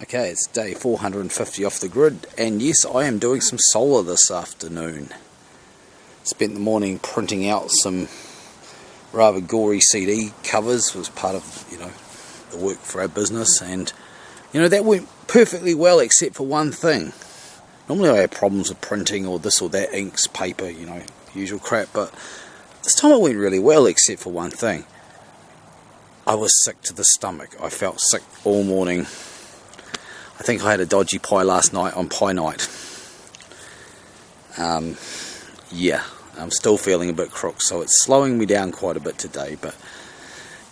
Okay, it's day 450 off the grid, and yes, I am doing some solar this afternoon. Spent the morning printing out some rather gory CD covers as part of, the work for our business, and that went perfectly well except for one thing. Normally I have problems with printing or this or that, inks, paper, usual crap, but this time it went really well except for one thing. I was sick to the stomach. I felt sick all morning. I think I had a dodgy pie last night on pie night. Yeah, I'm still feeling a bit crook, so it's slowing me down quite a bit today. But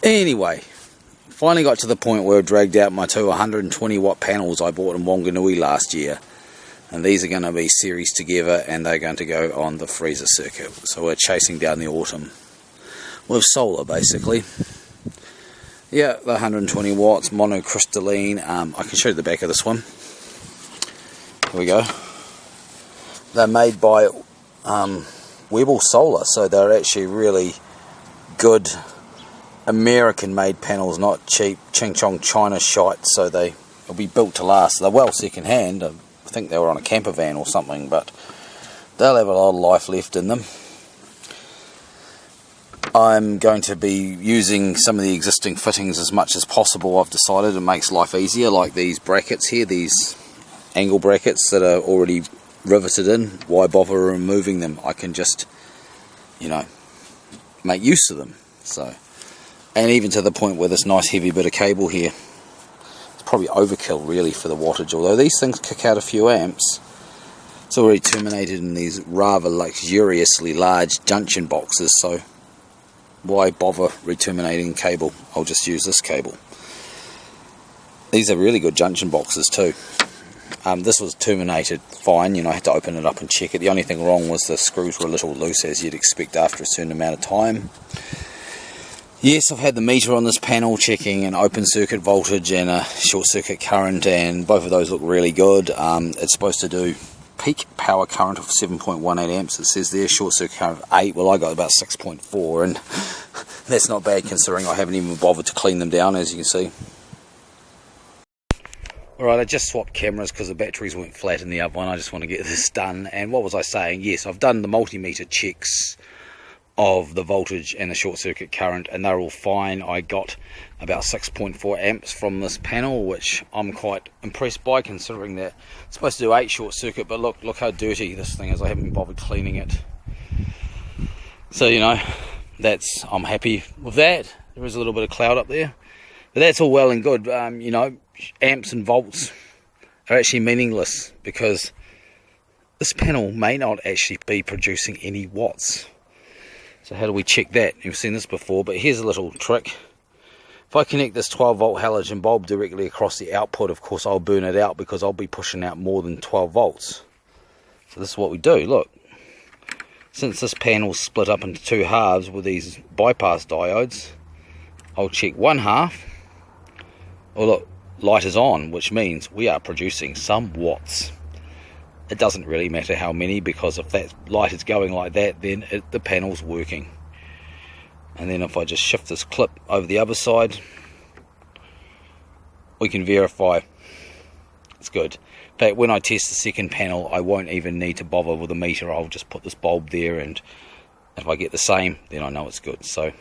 anyway, finally got to the point where I dragged out my two 120 watt panels I bought in Wanganui last year. And these are going to be series together, and they're going to go on the freezer circuit. So we're chasing down the autumn with solar, basically. Yeah, the 120 watts, monocrystalline. I can show you the back of this one. Here we go. They're made by Webull Solar, so they're actually really good American-made panels, not cheap Ching-Chong China shite, so they'll be built to last. They're well second-hand. I think they were on a camper van or something, but they'll have a lot of life left in them. I'm going to be using some of the existing fittings as much as possible. I've decided it makes life easier, like these brackets here, these angle brackets that are already riveted in. Why bother removing them? I can just, make use of them. So, and even to the point where this nice heavy bit of cable here, it's probably overkill really for the wattage, although these things kick out a few amps. It's already terminated in these rather luxuriously large junction boxes, so why bother re-terminating cable? I'll just use this cable. These are really good junction boxes too. This was terminated fine, I had to open it up and check it. The only thing wrong was the screws were a little loose, as you'd expect after a certain amount of time. Yes, I've had the meter on this panel checking an open circuit voltage and a short circuit current, and both of those look really good. It's supposed to do peak power current of 7.18 amps. It says there short circuit current of 8. Well, I got about 6.4, and that's not bad considering I haven't even bothered to clean them down, as you can see. Alright, I just swapped cameras because the batteries went flat in the other one. I just want to get this done. And what was I saying? Yes, I've done the multimeter checks of the voltage and the short circuit current, and they're all fine. I got about 6.4 amps from this panel, which I'm quite impressed by, considering that it's supposed to do 8 short circuit, but look how dirty this thing is. I haven't bothered cleaning it. So I'm happy with that. There is a little bit of cloud up there, but that's all well and good. Amps and volts are actually meaningless, because this panel may not actually be producing any watts. So how do we check that? You've seen this before, but here's a little trick. If I connect this 12 volt halogen bulb directly across the output, of course I'll burn it out, because I'll be pushing out more than 12 volts. So this is what we do. Look, since this panel's split up into two halves with these bypass diodes, I'll check one half. Oh look, light is on, which means we are producing some watts. It doesn't really matter how many, because if that light is going like that, then the panel's working. And then if I just shift this clip over the other side, we can verify it's good. In fact, when I test the second panel, I won't even need to bother with a meter. I'll just put this bulb there, and if I get the same, then I know it's good. So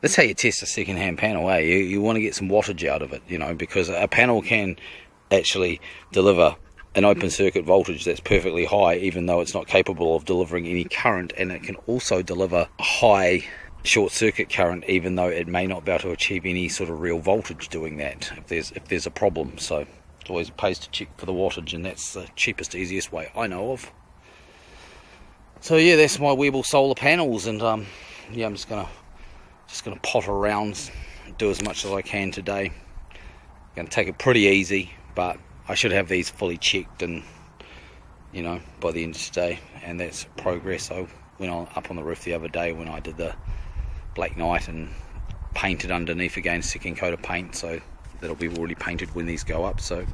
that's how you test a second-hand panel, eh? You want to get some wattage out of it, because a panel can actually deliver an open circuit voltage that's perfectly high, even though it's not capable of delivering any current, and it can also deliver a high short circuit current, even though it may not be able to achieve any sort of real voltage doing that if there's a problem. So it always pays to check for the wattage, and that's the cheapest, easiest way I know of. So yeah, that's my Webull solar panels, and I'm just gonna potter around, do as much as I can today. I'm gonna take it pretty easy, but I should have these fully checked, and by the end of today, and that's progress. I went up on the roof the other day when I did the Black Knight and painted underneath again, second coat of paint, so that'll be already painted when these go up, so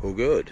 all good.